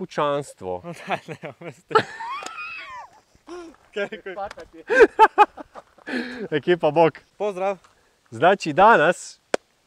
pučanstvo. Da, ne, Ekipa bok. Pozdrav. Znači danas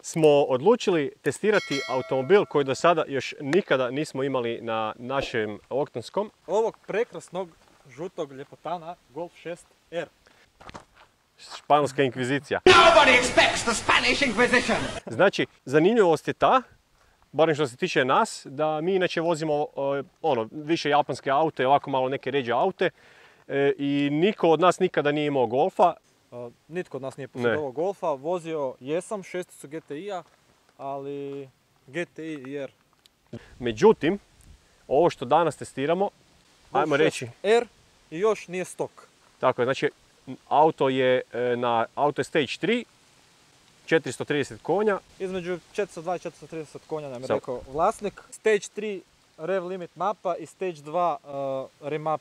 smo odlučili testirati automobil koji do sada još nikada nismo imali na našem Oktonskom. Ovog prekrasnog žutog ljepotana Golf 6R. Španjolska inkvizicija. Nobody expects the Spanish Inquisition. Znači, zanimljivost je ta, barem što se tiče nas, da mi inače vozimo više japanske aute, ovako malo neke ređe aute i niko od nas nikada nije imao Golfa. Nitko od nas nije posjedovao Golfa, vozio jesam šesticu GTI-a, ali GTI R. Međutim, ovo što danas testiramo, ajmo reći... R i još nije stok. Tako je, znači auto je Stage 3, 430 konja. Između 402 i 430 konja nam je rekao vlasnik. Stage 3 rev limit mapa i Stage 2 remap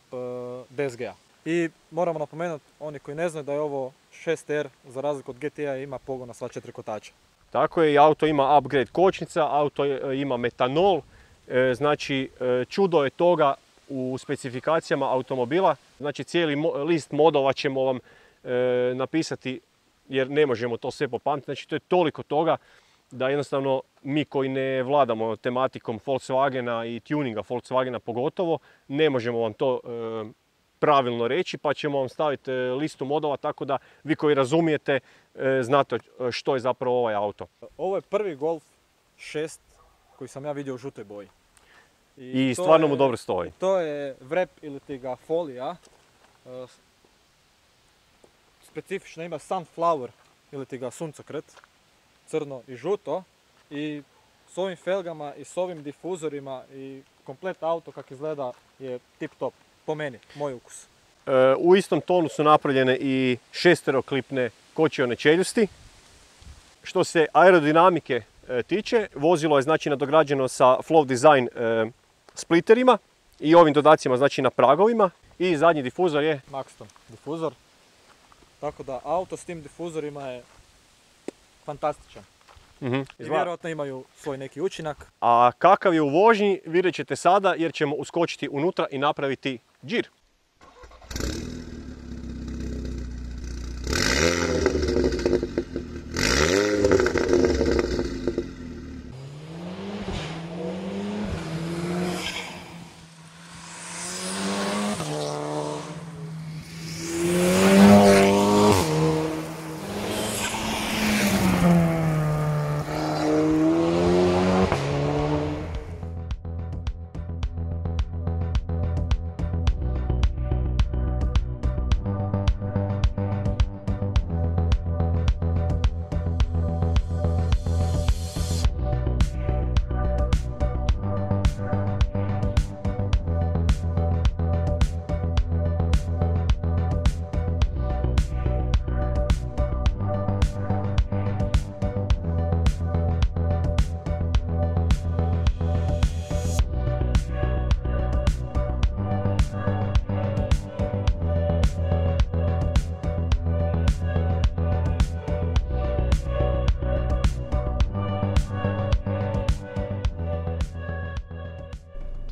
DSG-a. I moramo napomenuti, oni koji ne znaju da je ovo 6R, za razliku od GTI-a, ima pogon na sva 4 kotača. Tako je, i auto ima upgrade kočnica, auto ima metanol, znači čudo je toga u specifikacijama automobila. Znači cijeli list modova ćemo vam napisati jer ne možemo to sve popamtiti. Znači to je toliko toga da jednostavno mi koji ne vladamo tematikom Volkswagena i tuninga Volkswagena pogotovo, ne možemo vam to pravilno reći, pa ćemo vam staviti listu modova tako da vi koji razumijete znate što je zapravo ovaj auto. Ovo je prvi Golf 6 koji sam ja vidio u žutoj boji. I stvarno mu dobro stoji. To je vrep ili ti ga folija. Specifično ima sunflower ili ti ga suncokret. Crno i žuto. I s ovim felgama i s ovim difuzorima i komplet auto kako izgleda je tip top. Po meni, moj ukus. U istom tonu su napravljene i šesteroklipne kočione čeljusti. Što se aerodinamike tiče, vozilo je znači nadograđeno sa Flow Design splitterima i ovim dodacima znači na pragovima. I zadnji difuzor je Maxton difuzor. Tako da auto s tim difuzorima je fantastičan. I vjerojatno imaju svoj neki učinak. A kakav je u vožnji vidjet ćete sada jer ćemo uskočiti unutra i napraviti džir.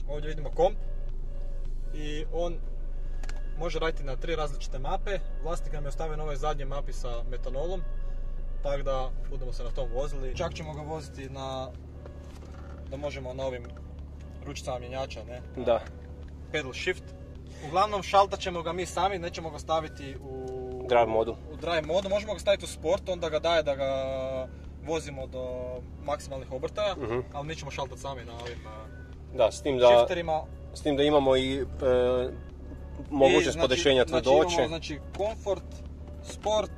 Ovdje vidimo komp i on može raditi na 3 različite mape. Vlasnik nam je ostavio na ovoj zadnjoj mapi sa metanolom, tako da budemo se na tom vozili. Čak ćemo ga voziti da možemo na ovim ručicama mjenjača, ne? Da. Pedal shift. Uglavnom šaltat ćemo ga mi sami, nećemo ga staviti u Drive modu. U drive modu, možemo ga staviti u sport, onda ga daje da ga vozimo do maksimalnih obrtaja, ali nećemo šaltati sami na ovim da, shifterima. S tim da imamo i mogućnost podešenja tvrdoće. Imamo znači komfort, sport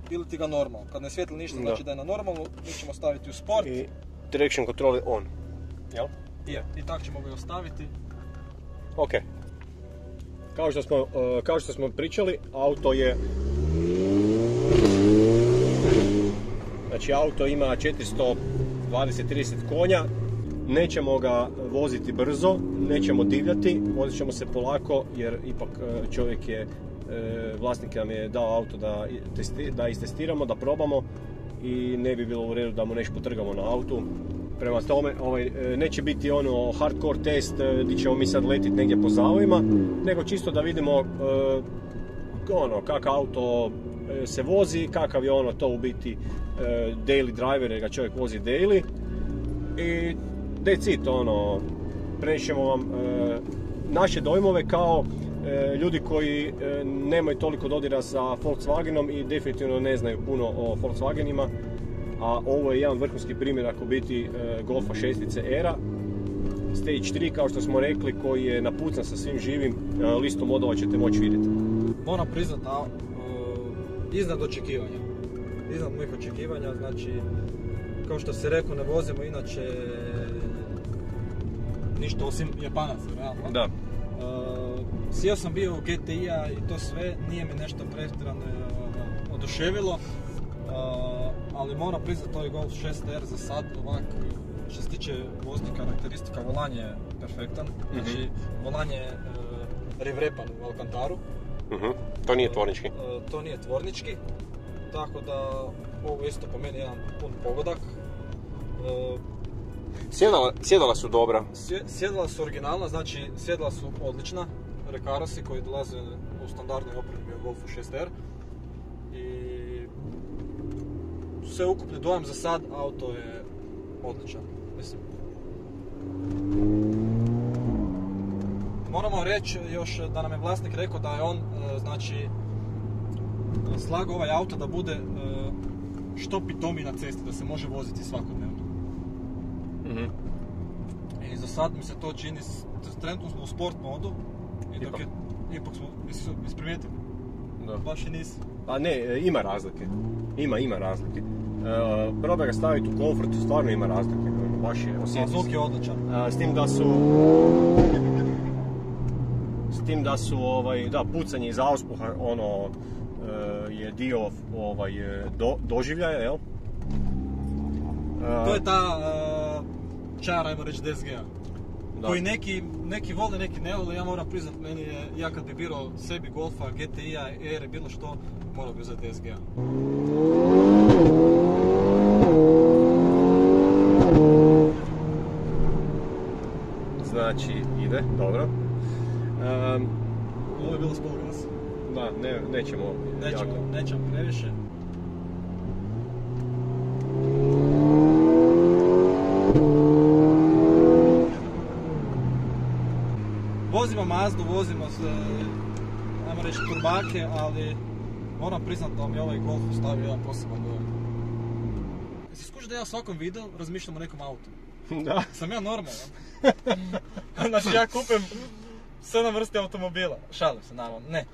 ili ti ga normal. Kad ne svijetli ništa, znači da je na normalnu, mi ćemo staviti u sport. I direction control je on. Jel? I tako ćemo ga ostaviti. Ok. Kao što smo pričali, auto je... Znači auto ima 420-30 konja. Nećemo ga voziti brzo, nećemo divljati, vozit ćemo se polako jer ipak čovjek je, vlasnik nam je dao auto da istestiramo, da probamo i ne bi bilo u redu da mu nešto potrgamo na autu. Prema tome, neće biti ono hardcore test gdje ćemo mi sad letiti negdje po zavojima, nego čisto da vidimo kakav auto se vozi, kakav je ono to u biti daily driver, jer ga čovjek vozi daily. I that's it, prenišemo vam naše dojmove kao ljudi koji nemaju toliko dodira sa Volkswagenom i definitivno ne znaju puno o Volkswagenima. A ovo je jedan vrhunski primjer ako biti Golfa 6 R-a Stage 3, kao što smo rekli, koji je napucan sa svim živim, listu modova ćete moći vidjeti. Moram priznat, iznad očekivanja. Iznad mojih očekivanja, znači, kao što se rekao, ne vozimo inače ništa osim Japanaca, realno. Da. Sjeo sam bio u GTI-a i to sve, nije mi nešto pretjerano oduševilo. Ali moram priznati, ovaj Golf 6R za sad, ovak, što se tiče voznih karakteristika, volan je perfektan. Znači, volan je revrepan u Alcantaru. To nije tvornički. To nije tvornički, tako da ovo isto po meni jedan pun pogodak. Sjedala su dobra. Sjedala su originalna, znači sjedala su odlična. Recarosi koji dolaze u standardnoj opremi u Golfu 6R. I sve ukupni dojam za sad, auto je odličan, mislim. Moramo reći još da nam je vlasnik rekao da je on, znači, slagao ovaj auto da bude što pitomiji na cesti, da se može voziti svakodnevno. I za sad mi se to čini, trenutno smo u sport modu, i dok je, ipak smo, isprimijetili? Da. Baš i nisi. A ne, ima razlike. Ima razlike. Probaj ga staviti u komfort, stvarno ima razlike. Baš je osjeti. Zvuk je odličan. S tim da su pucanje iz auspuha je dio doživljaja, jel? To je ta čara, ajmo reći, DSG-a. Koji neki vole, neki ne vole. Ja moram priznat, meni je, ja kad bi birao sebi Golfa, GTI-a, R, bilo što, morao bi uzeti DSG-a. Znači, ide, dobro. Ovo je bilo s polugasa. Da, nećemo previše. Vozimo Mazdu, vozimo ajmo reći turbake, ali moram priznat da mi ovaj Golf ostavio jedan poseban dojam. Jesi skuži da ja u svakom videu razmišljam o nekom autu? Da. Sam ja normalan. Znači ja kupim 7 vrsti automobila. Šalim se, naravno. Ne.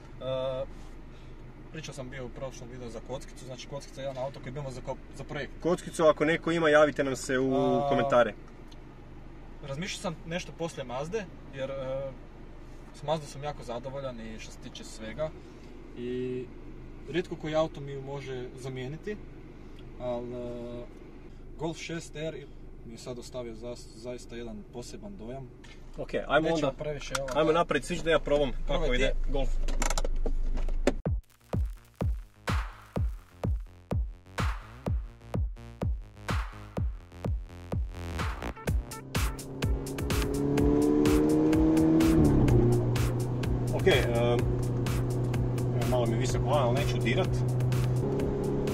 Pričao sam bio u prošlom videu za kockicu, znači kockica je jedan auto koji imamo za projekt. Kockicu ako neko ima, javite nam se u komentare. Razmišljao sam nešto poslije Mazde, jer s Mazdom sam jako zadovoljan i što se tiče svega. I rijetko koji auto mi može zamijeniti, ali Golf 6R mi je sad ostavio zaista jedan poseban dojam. Ok, ajmo naprijed svić da ja probam kako ide Golf. Ok, malo mi je visok volan, ali neću dirat.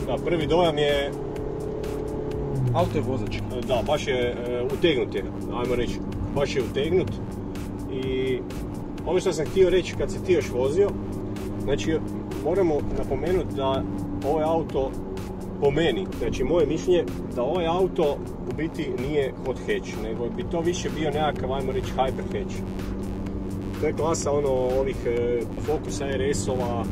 Da, prvi dojam je... Auto je vozač. Da, baš je utegnut je, ajmo reći. Baš je utegnut. I ono što sam htio reći kad si ti još vozio, znači moramo napomenuti da ovaj auto, po meni, znači moje mišljenje, da ovaj auto u biti nije hot hatch, nego bi to više bio nekakav, ajmo reći, hyper hatch. To je klasa ovih Focus RS-ova,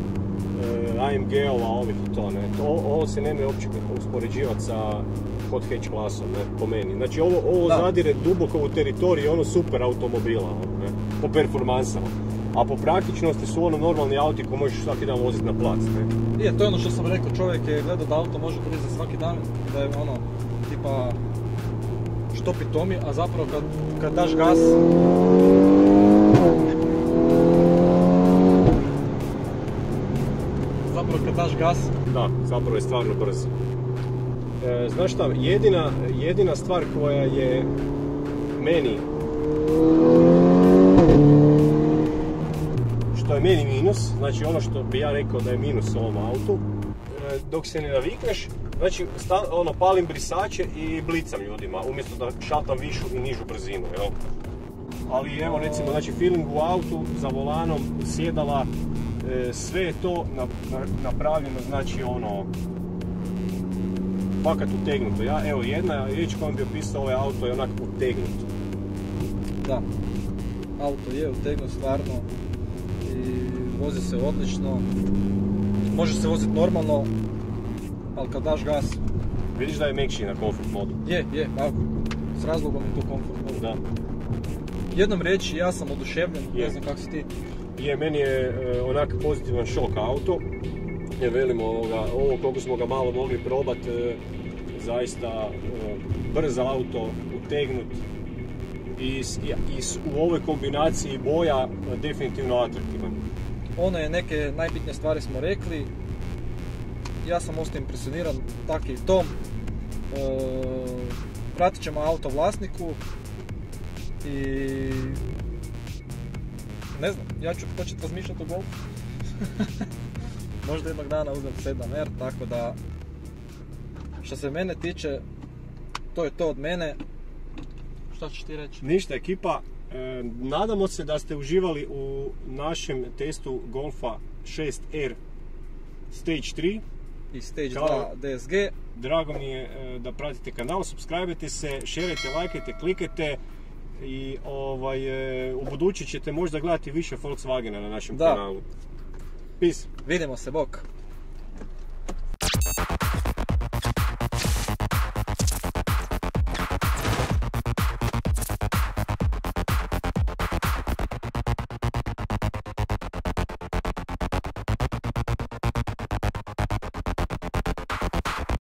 AMG-ova, ovih i to, ne. Ovo se nema uopće uspoređivati sa hot hatch klasom, ne, po meni. Znači ovo zadire duboko u teritoriju super automobila, ne, po performansama. A po praktičnosti su normalni auti koji možeš svaki dan voziti na plac, ne. Je, to je ono što sam rekao, čovjek je gledao da auto može koristiti za svaki dan, da je tipa što pitomi, a zapravo kad daš gas, Da, zapravo je stvarno brz. Znaš šta, jedina stvar koja je meni, što je meni minus, znači ono što bi ja rekao da je minus ovom autu, dok se ne navikneš, znači palim brisače i blicam ljudima, umjesto da šatam višu i nižu brzinu, jel? Ali evo recimo, znači feeling u autu, za volanom, sjedala, sve je to napravljeno, znači ono, fakat utegnuto. Evo jedna riječ kojom bi opisao ovaj auto je onak utegnut. Da, auto je utegnut stvarno i vozi se odlično. Može se voziti normalno, ali kad daš gas... Vidiš da je mekši na comfort modu? Je, s razlogom je to comfort modu. Da. Jednom reći, ja sam oduševljen, ne znam kako si ti. Meni je onak pozitivan šok auto. Ja velim ovo koliko smo ga malo mogli probati, zaista brz auto, utegnut i u ovoj kombinaciji boja definitivno atraktivan. Ono je neke najbitnije stvari smo rekli. Ja sam ostao impresioniran tak i tom. Vratit ćemo auto vlasniku i ne znam, ja ću početi razmišljati o Golfu. Možda jednog dana uzem 7R, tako da što se mene tiče, to je to od mene. Šta ćeš ti reći? Ništa ekipa, nadamo se da ste uživali u našem testu Golfa 6R Stage 3 i Stage 2 DSG. Drago mi je da pratite kanal, subscribe-ajte se, šerajte, lajkajte, klikajte i u budući ćete možda gledati više Volkswagena na našem kanalu. Peace. Vidimo se, bok.